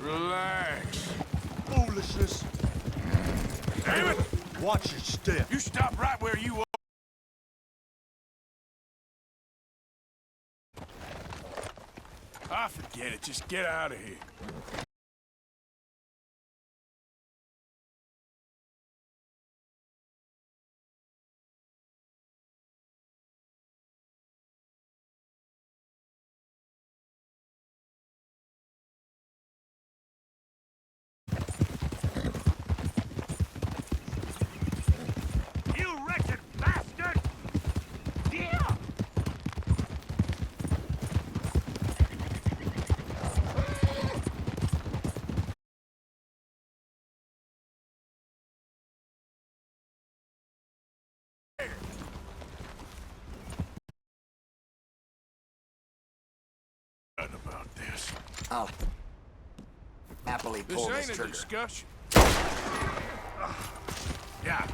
Relax. Foolishness. Damn it! Watch your step. You stop right where you are. I forget it. Just get out of here. About this. I'll happily This pull ain't this a trigger. discussion. Yeah.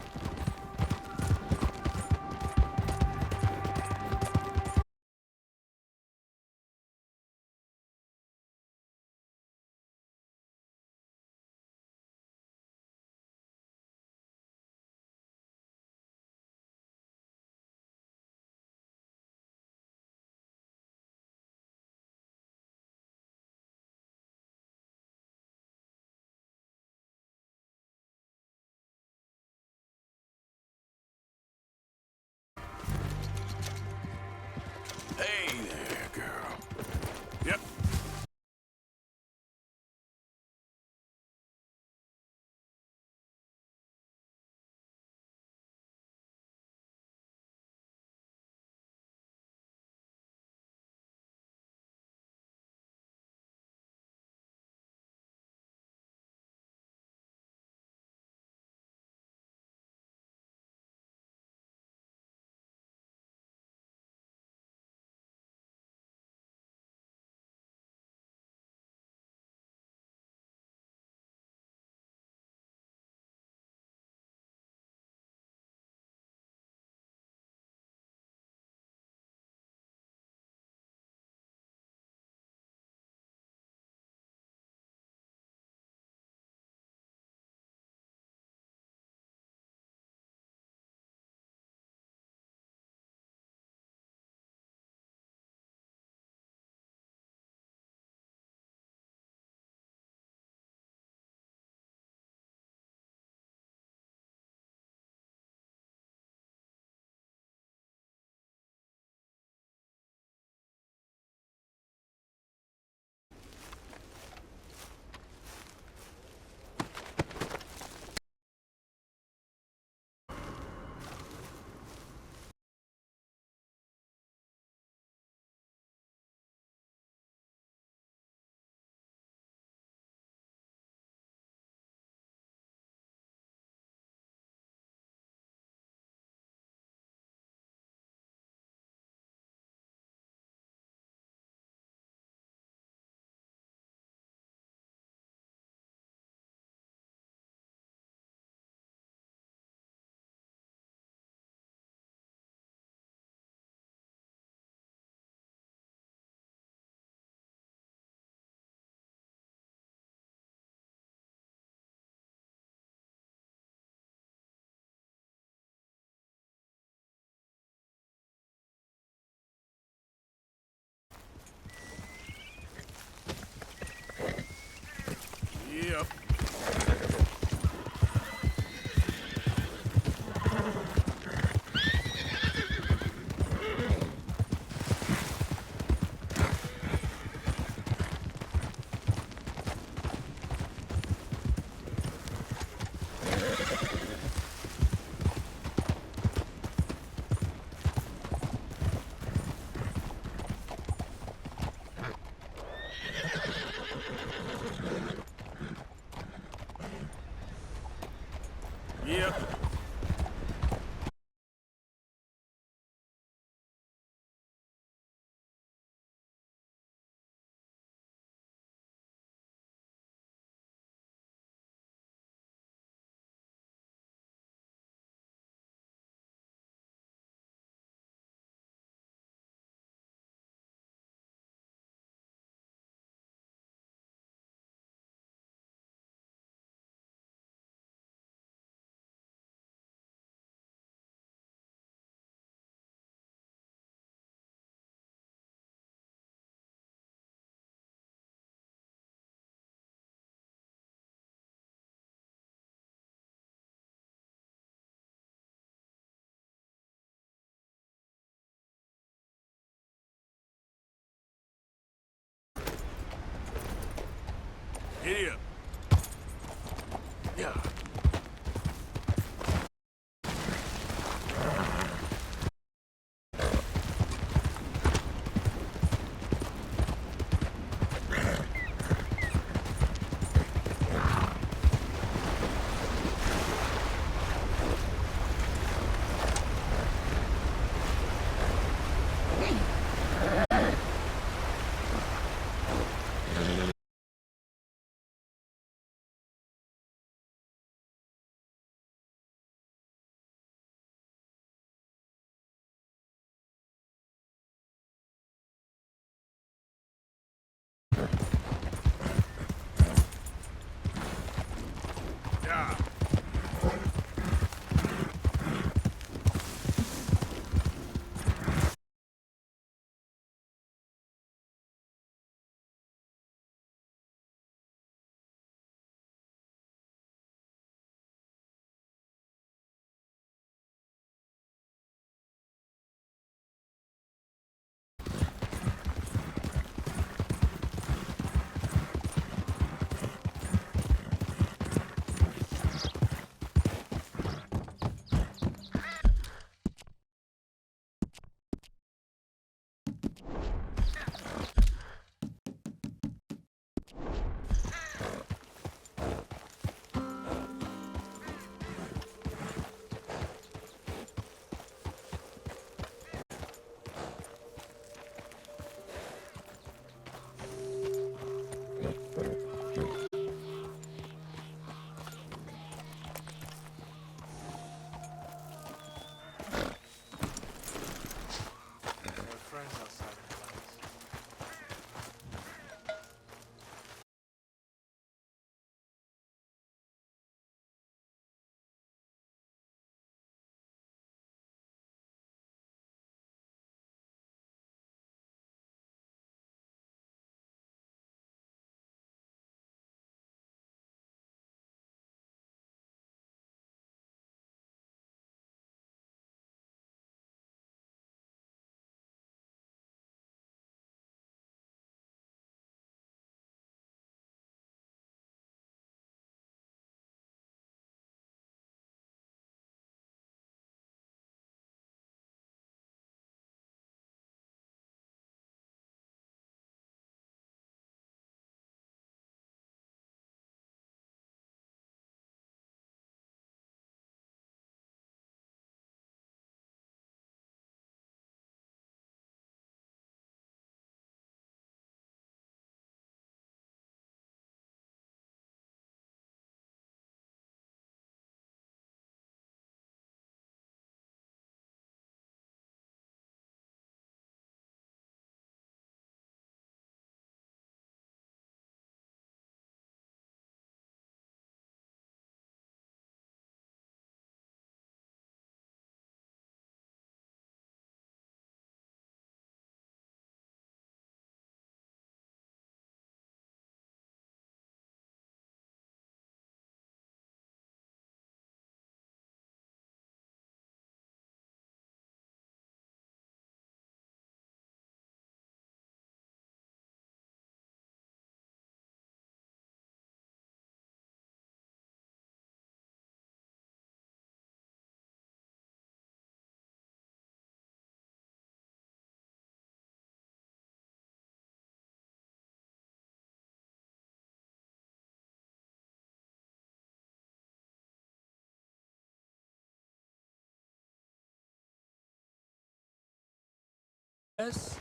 Yes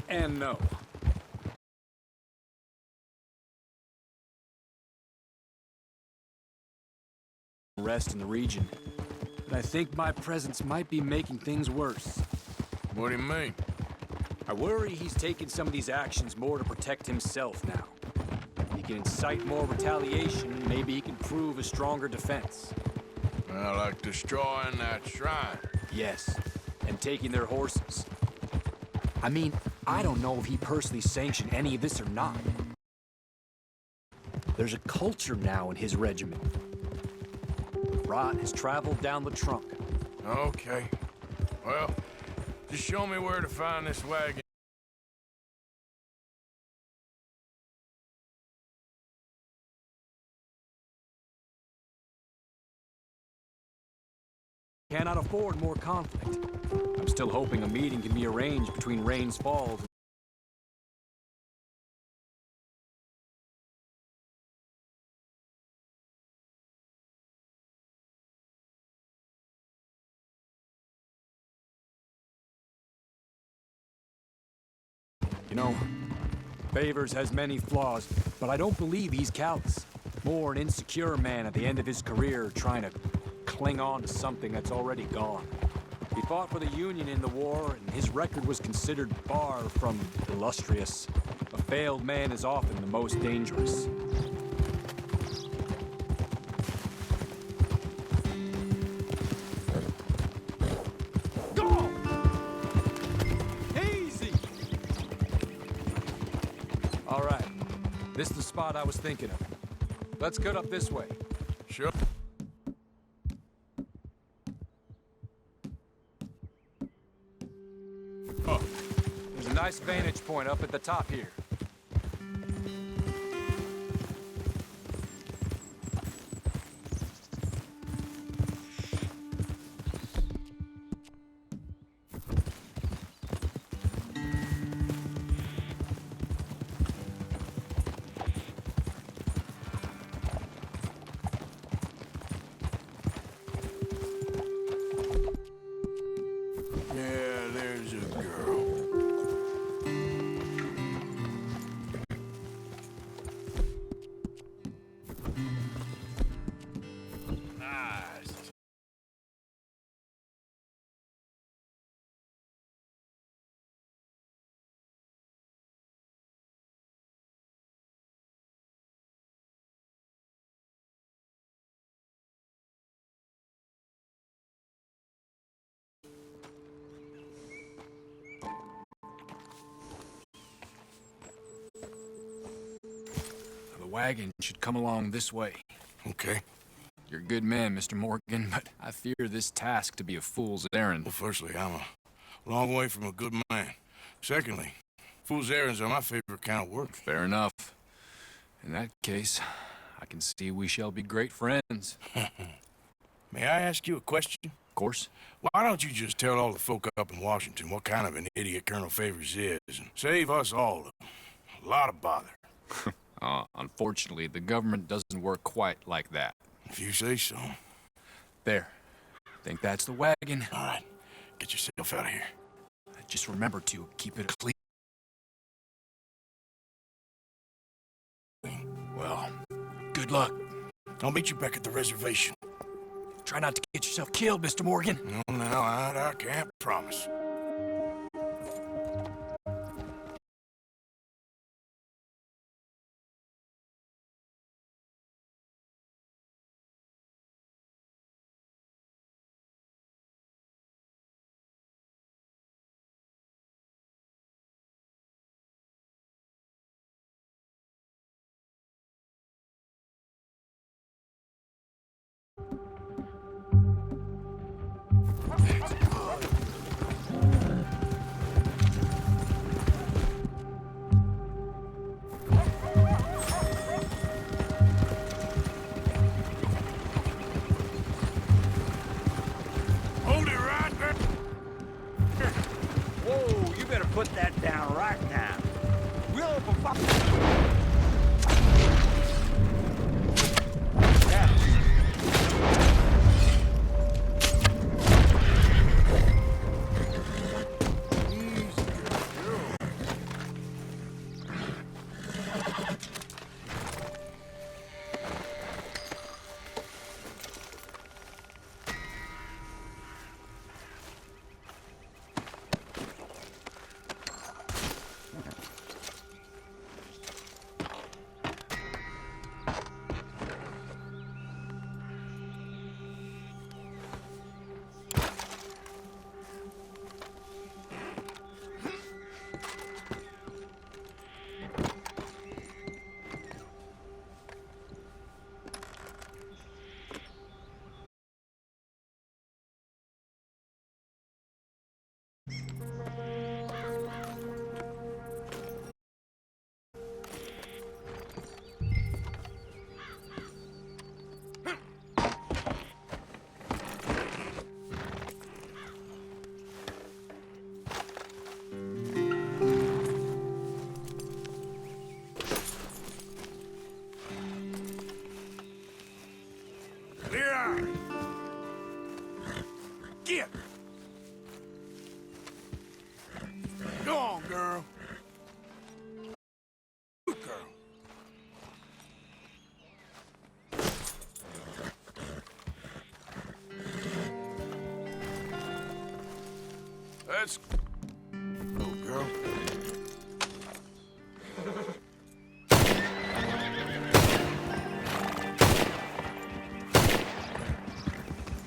and no. Rest in the region, but I think my presence might be making things worse. What do you mean? I worry he's taking some of these actions more to protect himself now. He can incite more retaliation, maybe he can prove a stronger defense. Well, like destroying that shrine. Yes, and taking their horses. I mean, I don't know if he personally sanctioned any of this or not. There's a culture now in his regiment. Rot has traveled down the trunk. Okay. Well, just show me where to find this wagon. Cannot afford more conflict. I'm still hoping a meeting can be arranged between Rains Falls. You know, Favors has many flaws, but I don't believe he's callous. More an insecure man at the end of his career trying to cling on to something that's already gone. He fought for the Union in the war, and his record was considered far from illustrious. A failed man is often the most dangerous. Go! Easy! All right. This is the spot I was thinking of. Let's cut up this way. Sure. Oh, there's a nice vantage point up at the top here. wagon should come along this way. Okay. You're a good man, Mr. Morgan, but I fear this task to be a fool's errand. Well, firstly, I'm a long way from a good man. Secondly, fool's errands are my favorite kind of work. Fair enough. In that case, I can see we shall be great friends. May I ask you a question? Of course. Why don't you just tell all the folk up in Washington what kind of an idiot Colonel Favors is, and save us all a lot of bother? Unfortunately, the government doesn't work quite like that. If you say so. There. Think that's the wagon. All right, get yourself out of here. Just remember to keep it clean. Well, good luck. I'll meet you back at the reservation. Try not to get yourself killed, Mr. Morgan. No, I can't promise. Hold it right there. Whoa, you better put that down right now. We'll open fire. Clear out. Get. Go on, girl. Good girl. Let's go, girl.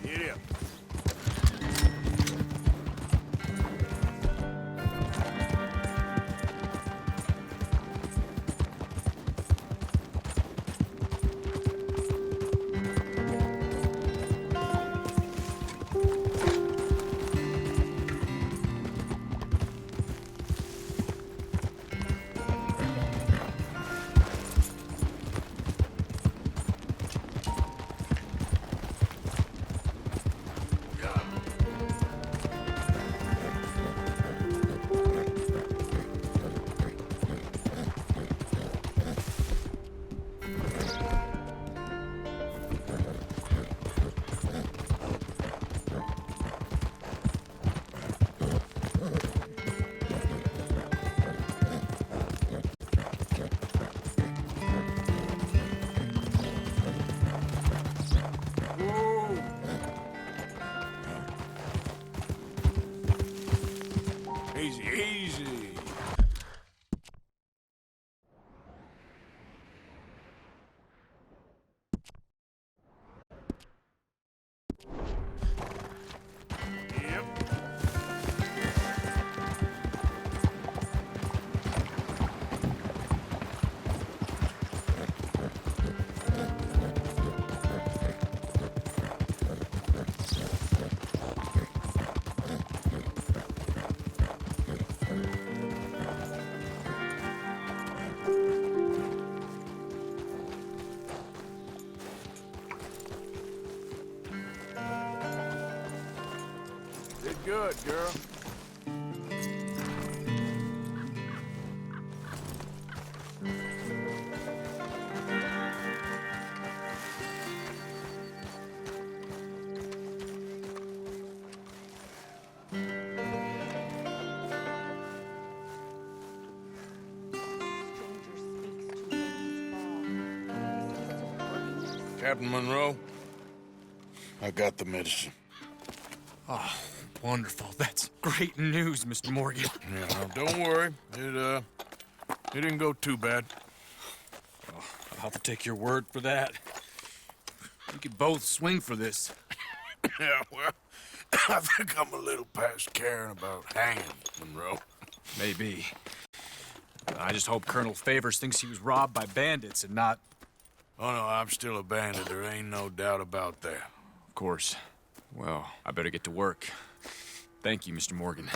Get up. Easy, easy. Yep. good, girl. Captain Monroe, I got the medicine. Oh, wonderful. That's great news, Mr. Morgan. Yeah, now, don't worry. It didn't go too bad. I'll have to take your word for that. We could both swing for this. Yeah, well, I think I'm a little past caring about hanging, Monroe. Maybe. I just hope Colonel Favors thinks he was robbed by bandits and not... Oh, no, I'm still a bandit. There ain't no doubt about that. Of course. Well, I better get to work. Thank you, Mr. Morgan.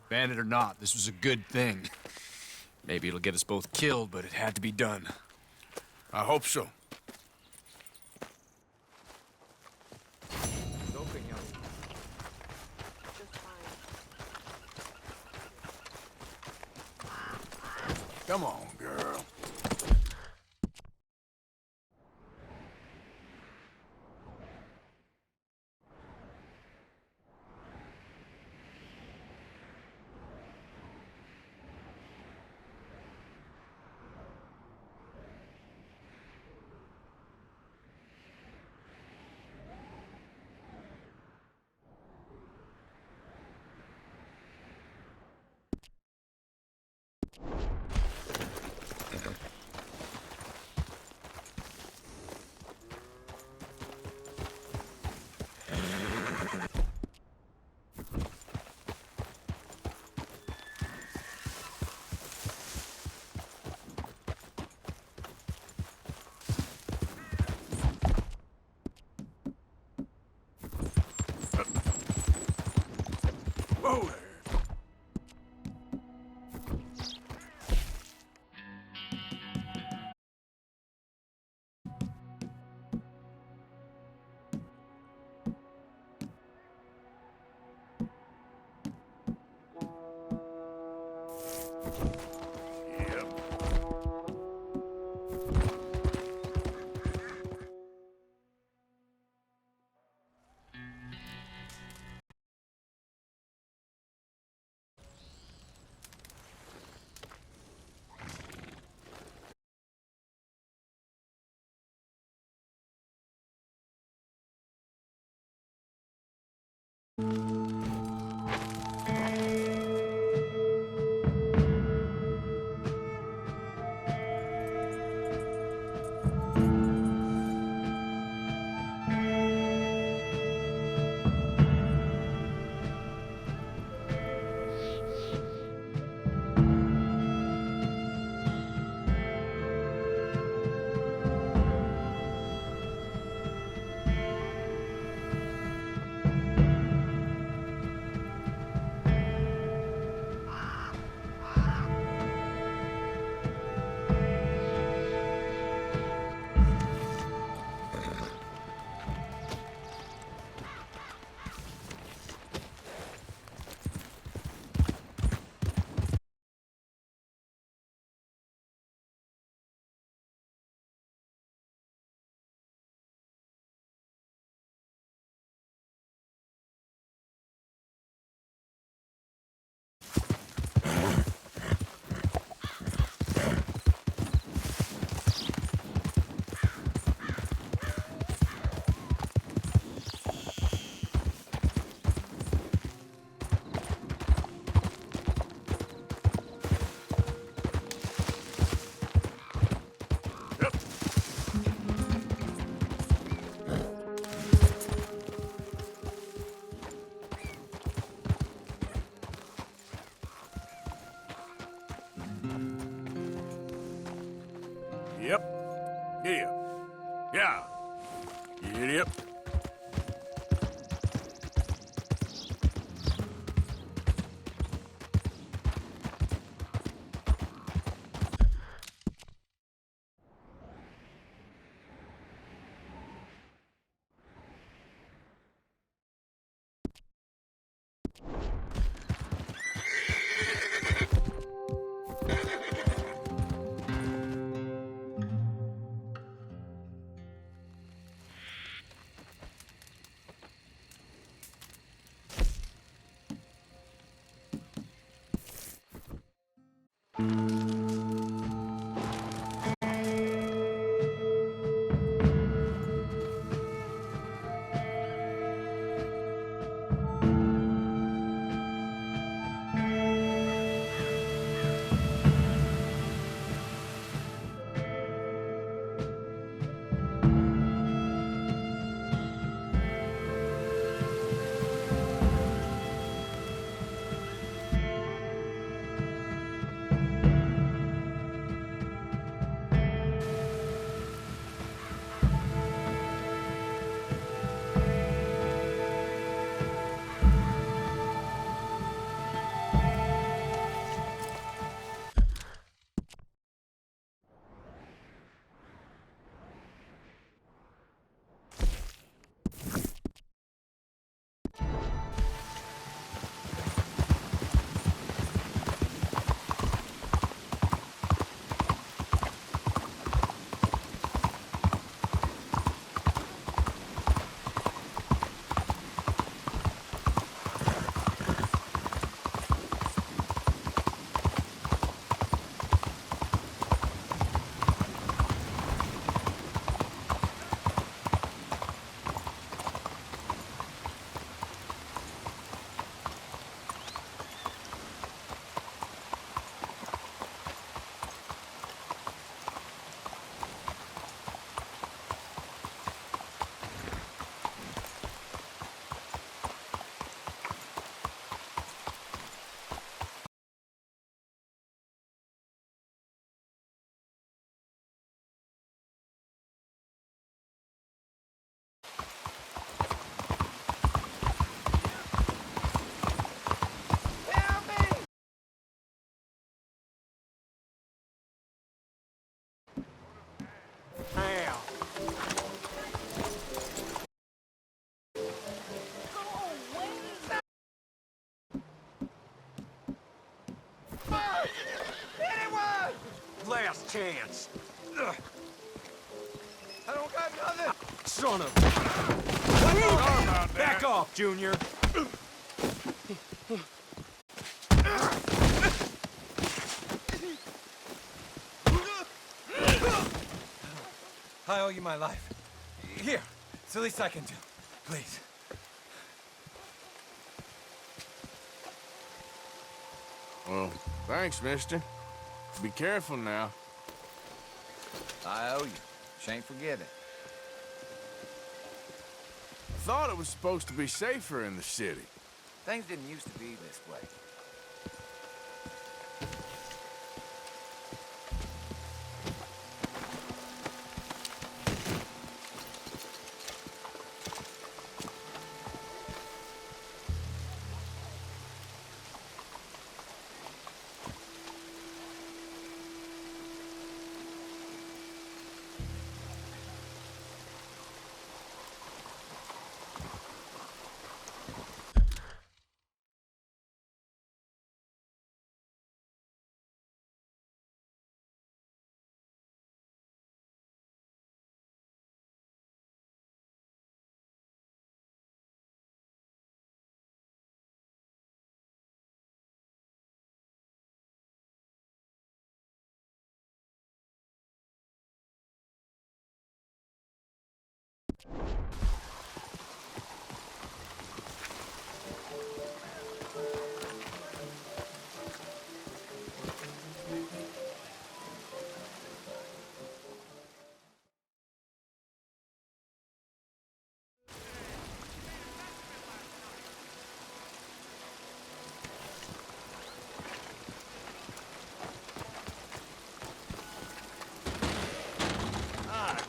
Bandit or not, this was a good thing. Maybe it'll get us both killed, but it had to be done. I hope so. Come on, girl. Whoa there. Yep. Giddy up. Yeah. Giddy up. Last chance. Ugh. I don't got nothing. Son of... about that. Back off, Junior. I owe you my life. Here, it's the least I can do. Please. Well, thanks, mister. Be careful now. I owe you. Shan't forget it. I thought it was supposed to be safer in the city. Things didn't used to be this way.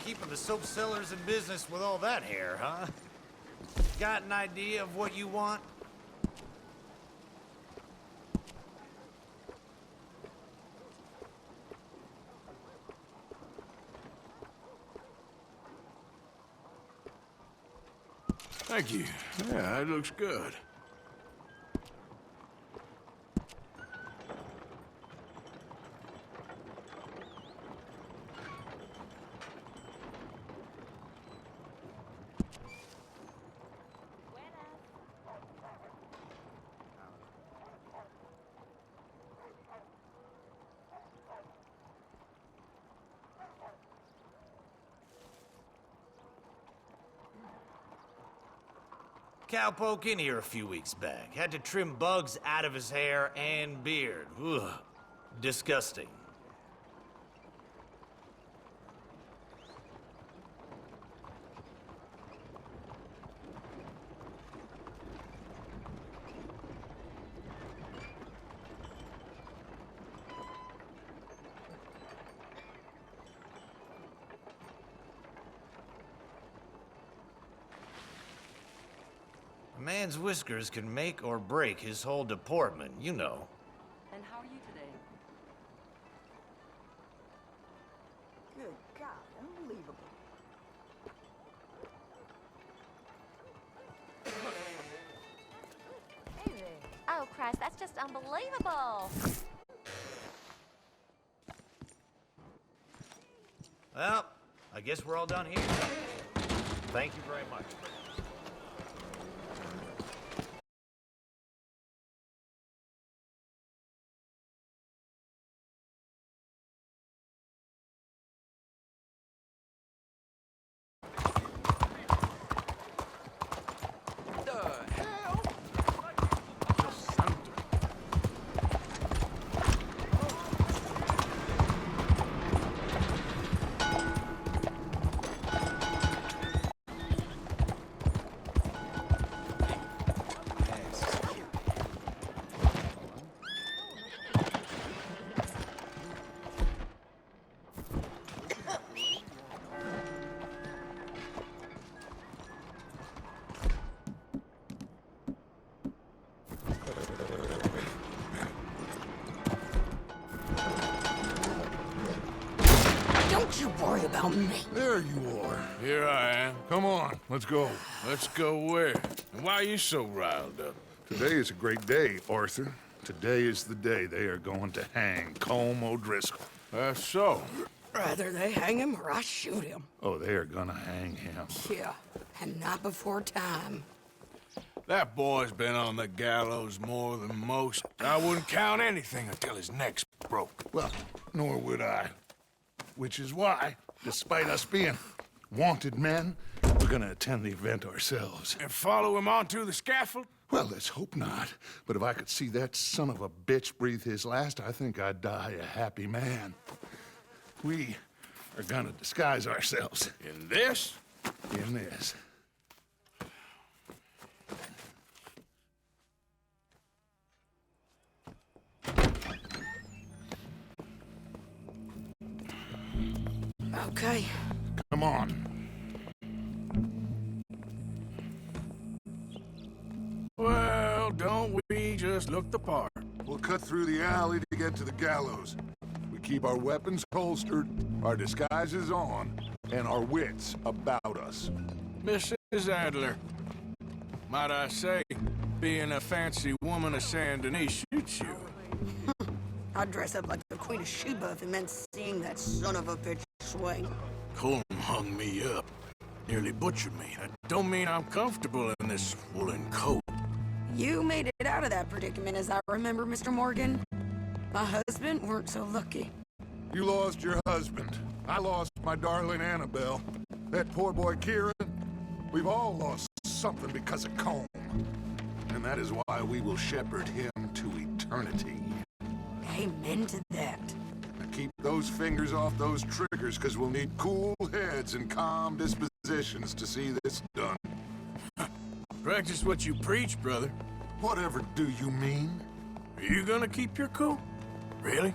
Keeping the soap sellers in business with all that hair, huh? Got an idea of what you want? Thank you. Yeah, it looks good. Cowpoke in here a few weeks back. Had to trim bugs out of his hair and beard. Ugh. Disgusting. A man's whiskers can make or break his whole deportment, you know. And how are you today? Good God, unbelievable. Hey there. Oh, Christ, that's just unbelievable. Well, I guess we're all done here. Thank you very much. Don't you worry about me. There you are. Here I am. Come on, let's go. Let's go where? And why are you so riled up? Today is a great day, Arthur. Today is the day they are going to hang Colm O'Driscoll. That's so. Rather they hang him or I shoot him. Oh, they are gonna hang him. Yeah, and not before time. That boy's been on the gallows more than most. I wouldn't count anything until his neck's broke. Well, nor would I. Which is why, despite us being wanted men, we're gonna attend the event ourselves. And follow him onto the scaffold? Well, let's hope not. But if I could see that son of a bitch breathe his last, I think I'd die a happy man. We are gonna disguise ourselves In this? in this. Okay. Come on. Well, don't we just look the part? We'll cut through the alley to get to the gallows. We keep our weapons holstered, our disguises on, and our wits about us. Mrs. Adler, might I say, being a fancy woman of Saint Denis shoots you. I'd dress up like the Queen of Sheba if it meant seeing that son of a bitch swing. Colm hung me up. Nearly butchered me. That don't mean I'm comfortable in this woolen coat. You made it out of that predicament, as I remember, Mr. Morgan. My husband weren't so lucky. You lost your husband. I lost my darling Annabelle. That poor boy Kieran. We've all lost something because of Colm. And that is why we will shepherd him to eternity. Amen to that. Now keep those fingers off those triggers, because we'll need cool heads and calm dispositions to see this done. Practice what you preach, brother. Whatever do you mean? Are you gonna keep your cool? Really?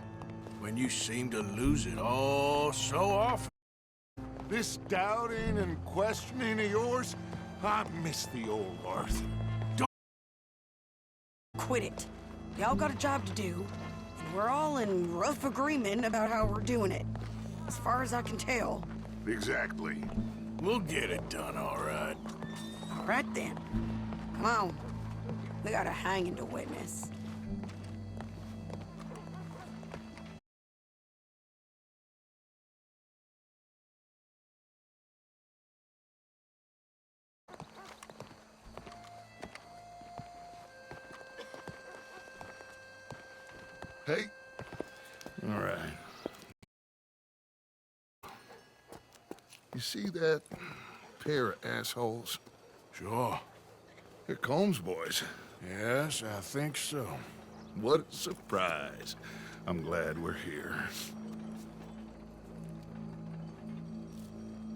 When you seem to lose it all so often. This doubting and questioning of yours, I miss the old Arthur. Quit it. Y'all got a job to do, and we're all in rough agreement about how we're doing it. As far as I can tell. Exactly. We'll get it done, all right. All right then. Come on. We got a hanging to witness. Hey. All right. You see that pair of assholes? Sure. The Combs boys. Yes, I think so. What a surprise. I'm glad we're here.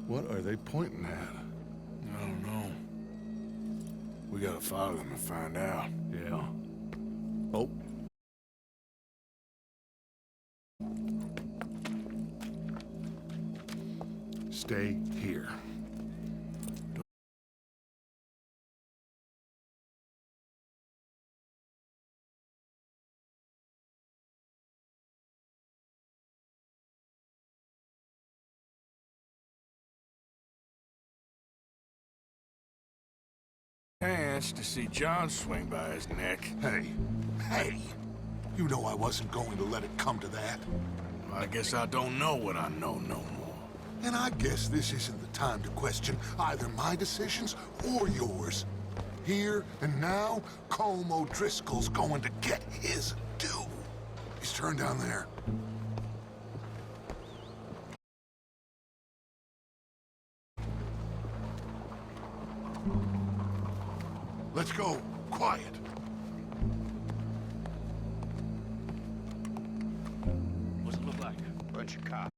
What are they pointing at? I don't know. We gotta follow them and find out. Yeah. Oh. Stay here. Chance to see John swing by his neck. Hey! You know I wasn't going to let it come to that. I guess I don't know what I know no more. And I guess this isn't the time to question either my decisions or yours. Here and now, Colm O'Driscoll's going to get his due. He's turned down there. Let's go. Quiet. What's it look like? Bunch of cops.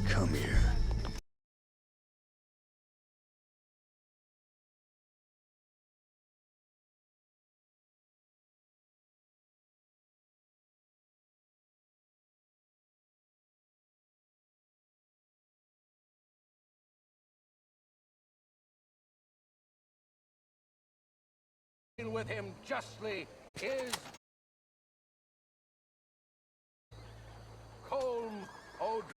Come here. With him justly is Colm O'Driscoll.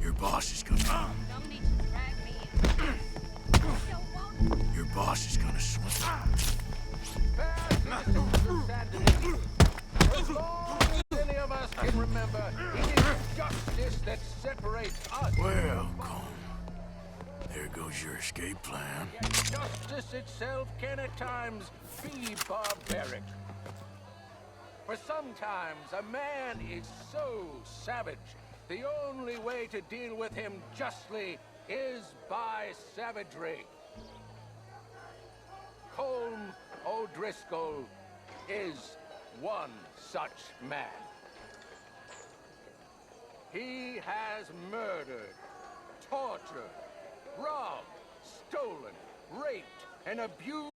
Your boss is gonna... Don't need to drag me in. Your boss is gonna swing. your escape plan. Yet justice itself can at times be barbaric. For sometimes a man is so savage, the only way to deal with him justly is by savagery. Colm O'Driscoll is one such man. He has murdered, tortured, robbed, stolen, raped, and abused.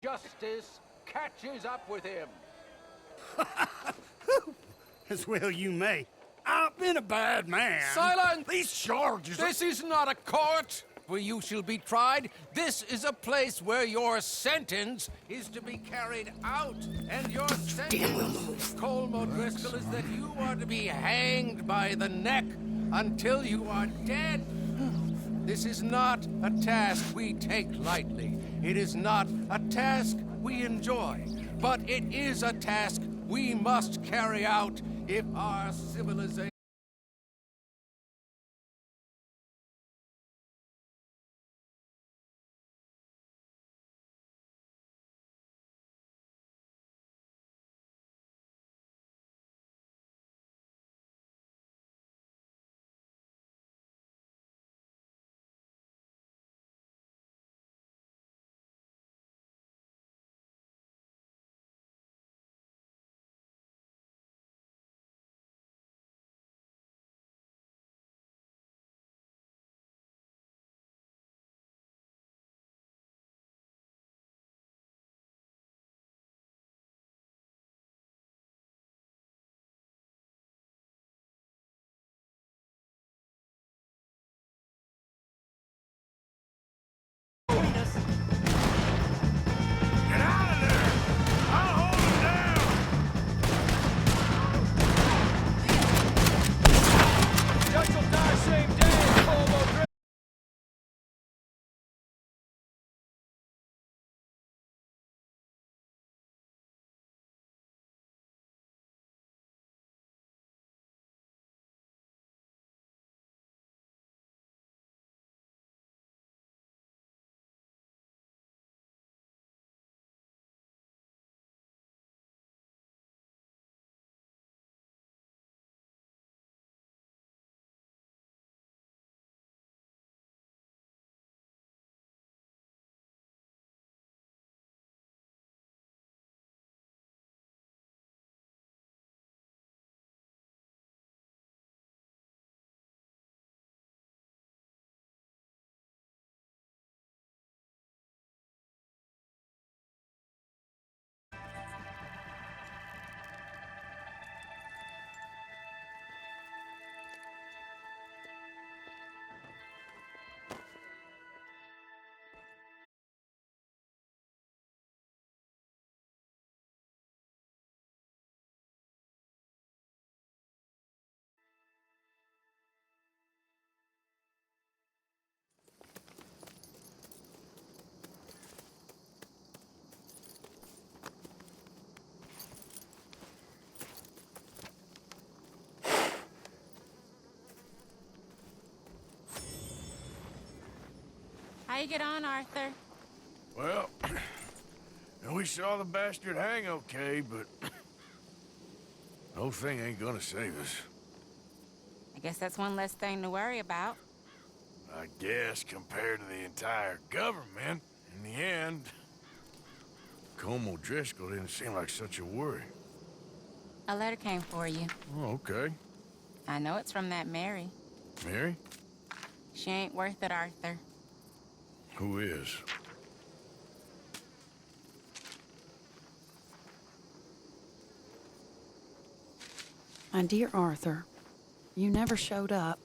Justice catches up with him. As well you may. I've been a bad man. Silence! These charges are... This is not a court where you shall be tried. This is a place where your sentence is to be carried out. And your sentence, Colm O'Driscoll, is that you are to be hanged by the neck until you are dead. This is not a task we take lightly. It is not a task we enjoy. But it is a task we must carry out if our civilization... How you get on, Arthur? Well, we saw the bastard hang okay, but... the whole thing ain't gonna save us. I guess that's one less thing to worry about. I guess, compared to the entire government, in the end... Colm O'Driscoll didn't seem like such a worry. A letter came for you. Oh, okay. I know it's from that Mary. Mary? She ain't worth it, Arthur. Who is? My dear Arthur, you never showed up.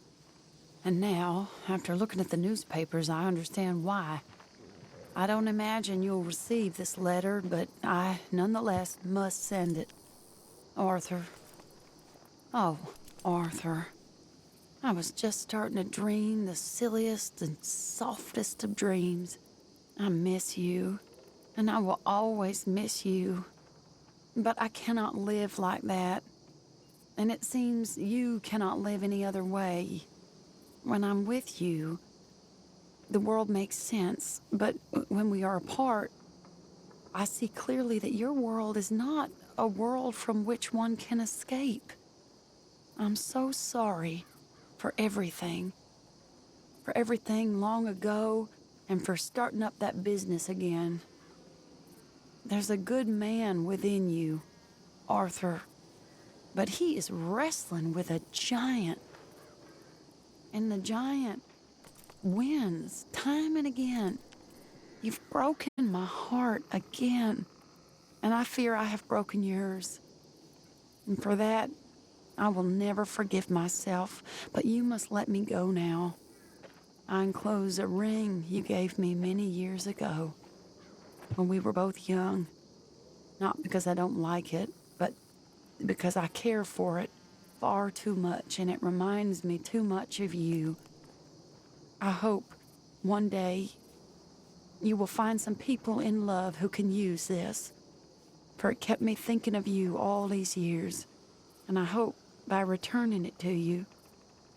And now, after looking at the newspapers, I understand why. I don't imagine you'll receive this letter, but I, nonetheless, must send it. Arthur. Oh, Arthur. I was just starting to dream the silliest and softest of dreams. I miss you, and I will always miss you. But I cannot live like that. And it seems you cannot live any other way. When I'm with you, the world makes sense. But when we are apart, I see clearly that your world is not a world from which one can escape. I'm so sorry for everything. For everything long ago, and for starting up that business again. There's a good man within you, Arthur. But he is wrestling with a giant. And the giant wins time and again. You've broken my heart again. And I fear I have broken yours. And for that, I will never forgive myself. But you must let me go now. I enclose a ring you gave me many years ago, when we were both young. Not because I don't like it, but because I care for it far too much, and it reminds me too much of you. I hope one day you will find some people in love who can use this, for it kept me thinking of you all these years, and I hope by returning it to you,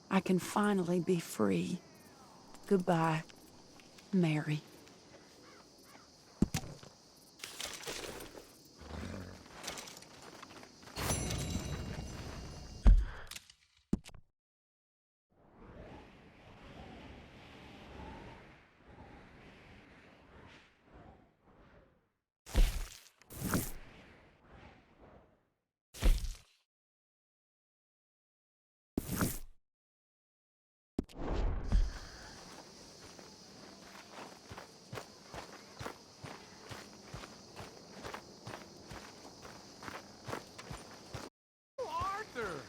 I can finally be free. Goodbye, Mary. Arthur!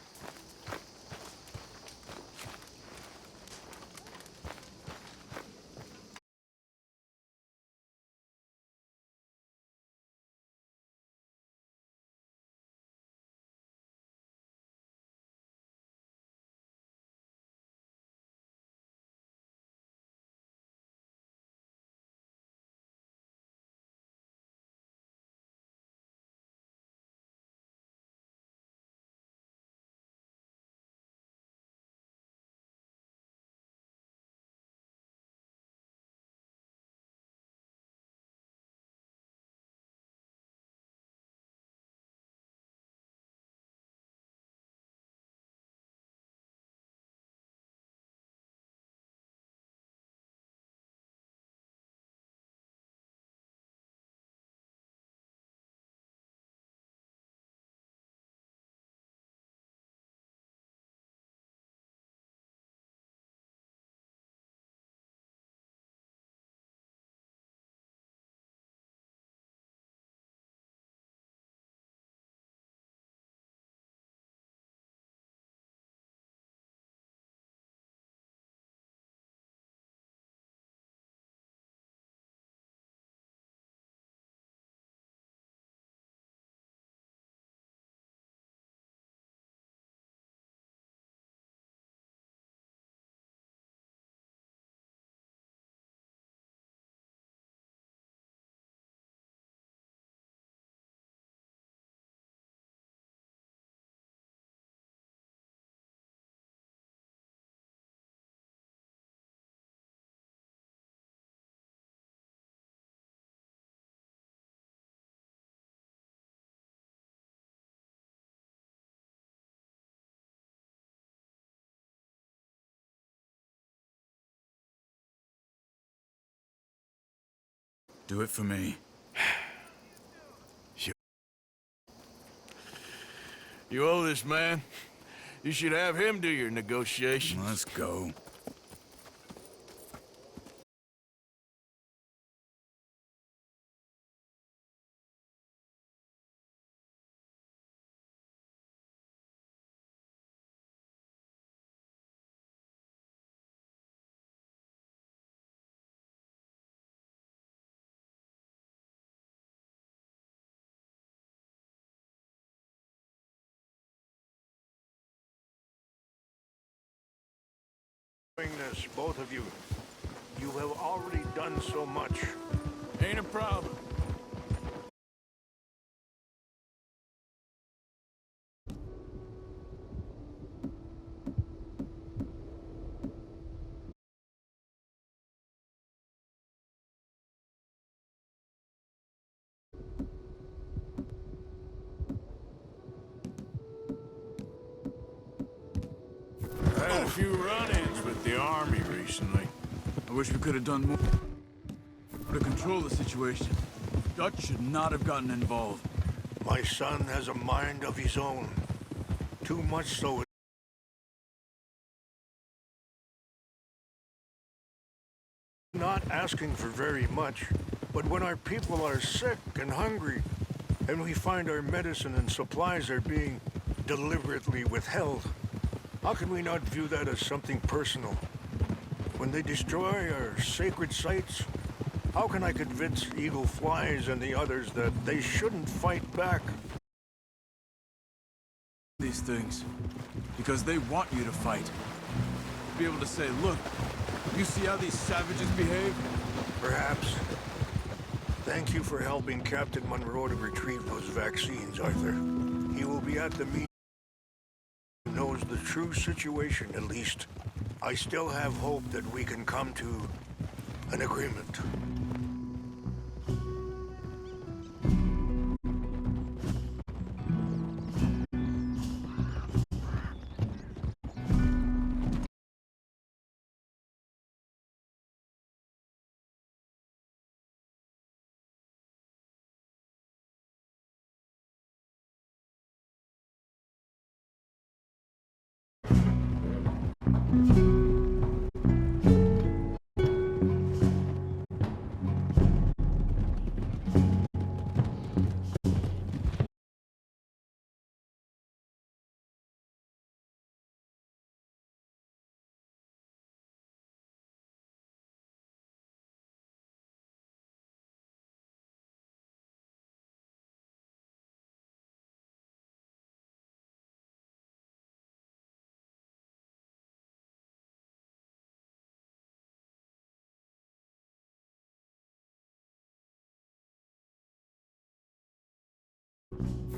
Do it for me. You owe this man. You should have him do your negotiations. Let's go. Doing this, both of you. You have already done so much. Ain't a problem. few run-ins with the army recently. I wish we could have done more to control the situation. Dutch should not have gotten involved. My son has a mind of his own. Too much so. Not asking for very much, but when our people are sick and hungry, and we find our medicine and supplies are being deliberately withheld, how can we not view that as something personal? When they destroy our sacred sites, how can I convince Eagle Flies and the others that they shouldn't fight back? These things, because they want you to fight. Be able to say, look, you see how these savages behave? Perhaps. Thank you for helping Captain Monroe to retrieve those vaccines, Arthur. He will be at the meeting. He knows the true situation, at least. I still have hope that we can come to an agreement.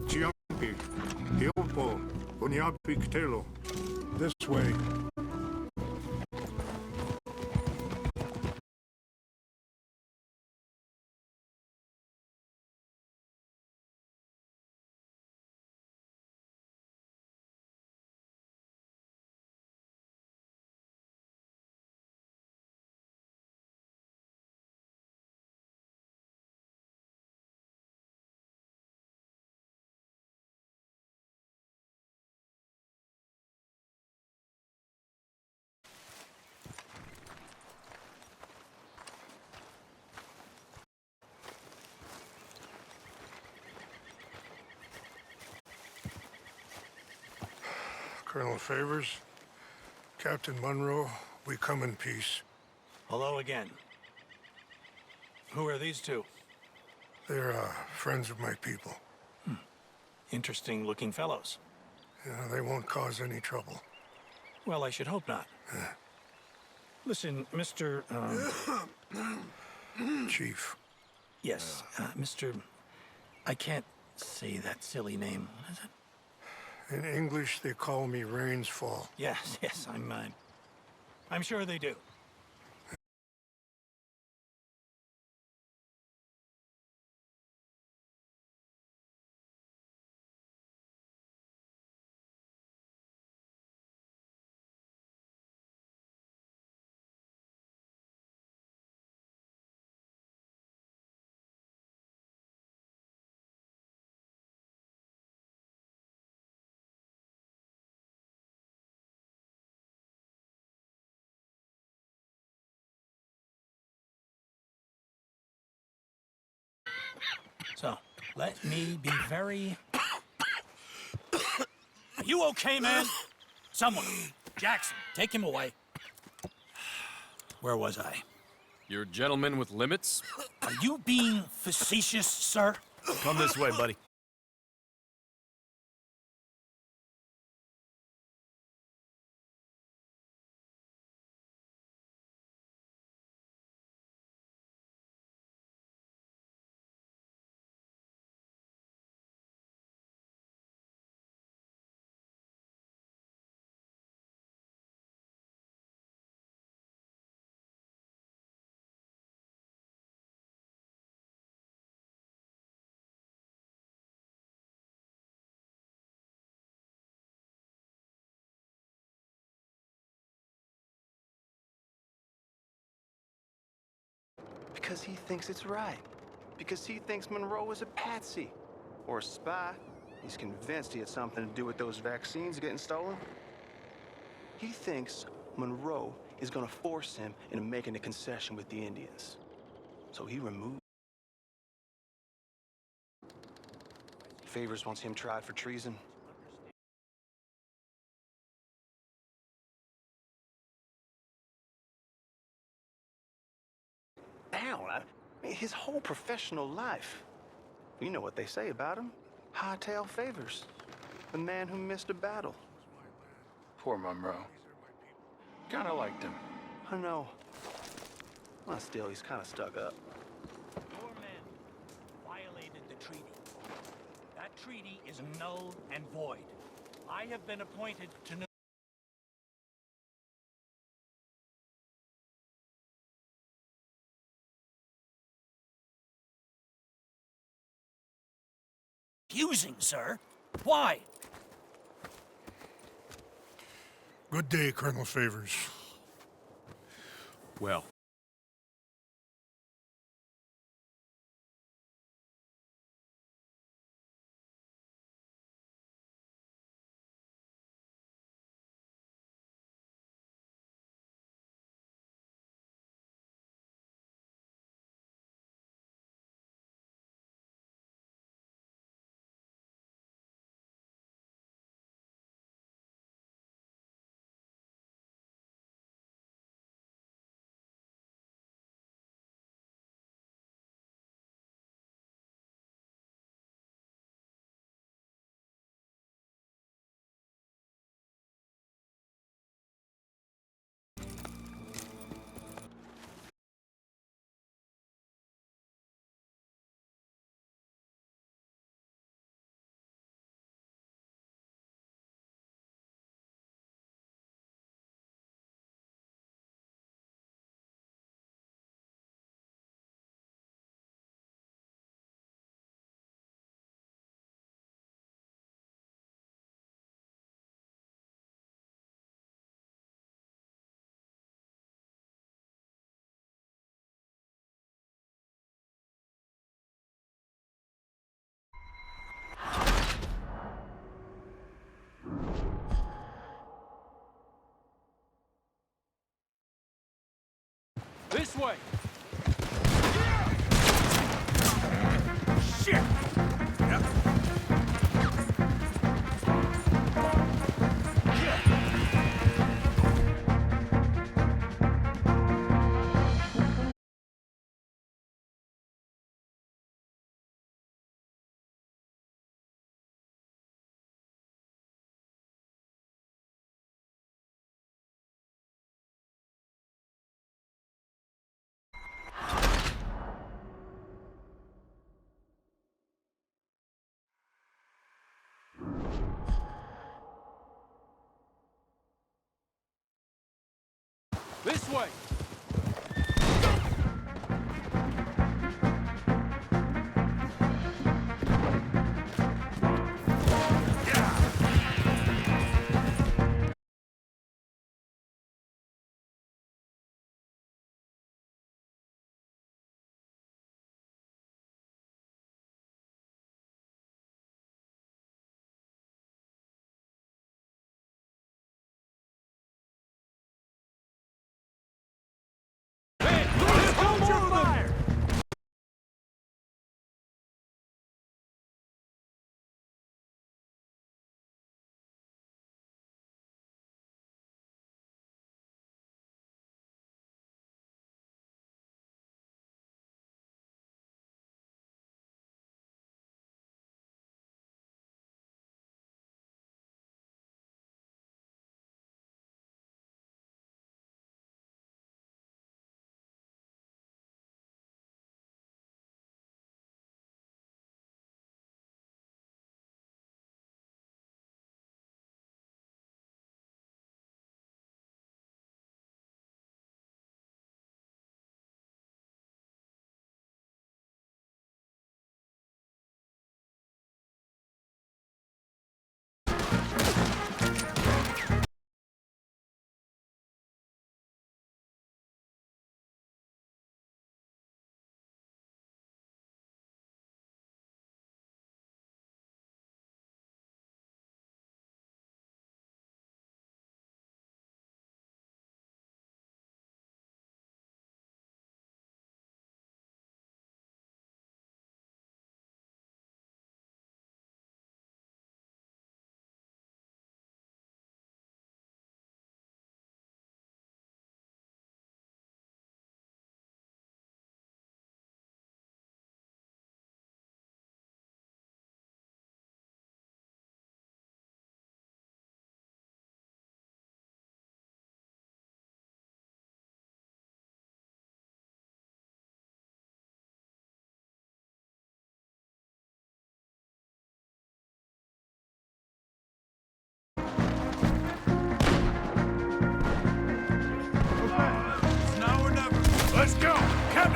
Chiampi, Hiopo, Bunyapi Ktelo. This way. Colonel Favors, Captain Monroe, we come in peace. Hello again. Who are these two? They're friends of my people. Interesting looking fellows. Yeah, they won't cause any trouble. Well, I should hope not. Listen, Mr. Chief. Yes, Mr. I can't say that silly name. What is it? In English, they call me Rains Fall. Yes, I'm sure they do. So, let me be very... Are you okay, man? Someone. Jackson, take him away. Where was I? You're a gentleman with limits? Are you being facetious, sir? Come this way, buddy. Because he thinks it's right. Because he thinks Monroe is a patsy. Or a spy. He's convinced he had something to do with those vaccines getting stolen. He thinks Monroe is gonna force him into making a concession with the Indians. So he removed. Favors wants him tried for treason. Down. I mean, his whole professional life. You know what they say about him. Hightail Favors. The man who missed a battle. Poor Monroe. Kinda liked him. I know. Well, still, he's kind of stuck up. Your men violated the treaty. That treaty is null and void. I have been appointed to Using, sir. Why? Good day, Colonel Favors. Well, this way! This way!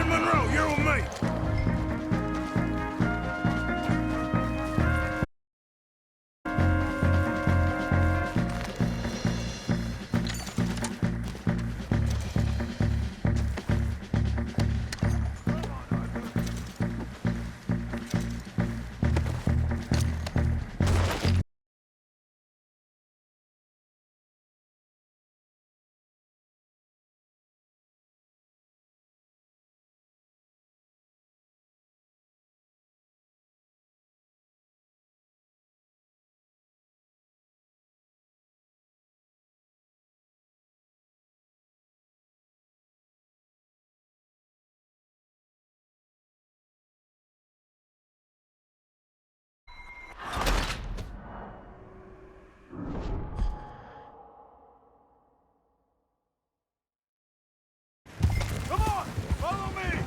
Monroe, you're with me. Come on, follow me.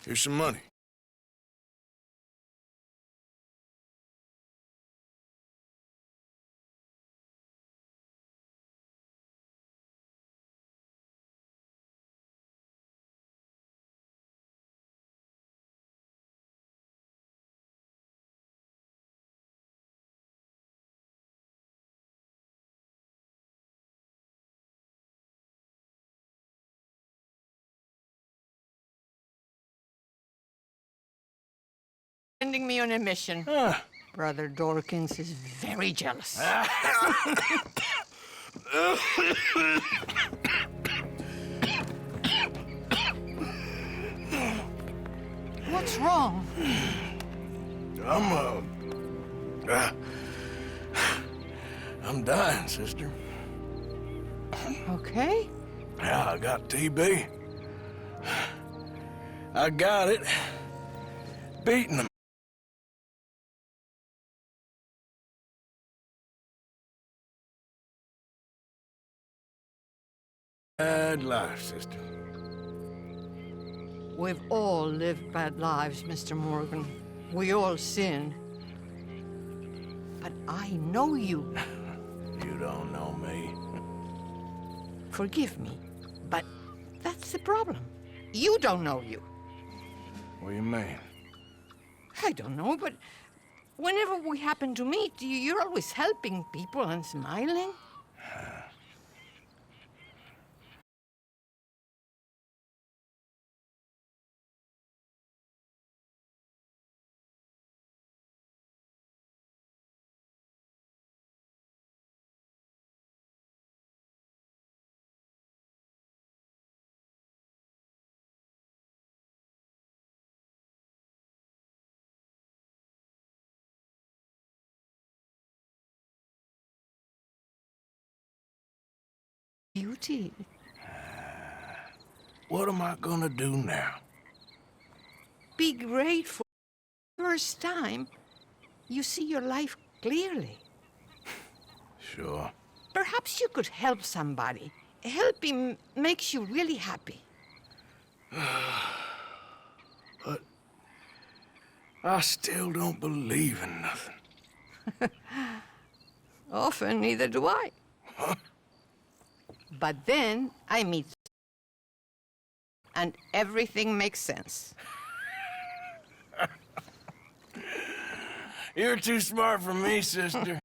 Here's some money. Sending me on a mission. Brother Dorkins is very jealous. What's wrong? I'm dying, sister. Okay. Yeah, I got TB. I got it. Beating them. Bad life, sister. We've all lived bad lives, Mr. Morgan. We all sin. But I know you. You don't know me. Forgive me, but that's the problem. You don't know you. What do you mean? I don't know, but whenever we happen to meet, you're always helping people and smiling. duty. What am I gonna do now? Be grateful. First time, you see your life clearly. Sure. Perhaps you could help somebody. Helping makes you really happy. But I still don't believe in nothing. Often, neither do I. But then I meet, and everything makes sense. You're too smart for me, sister.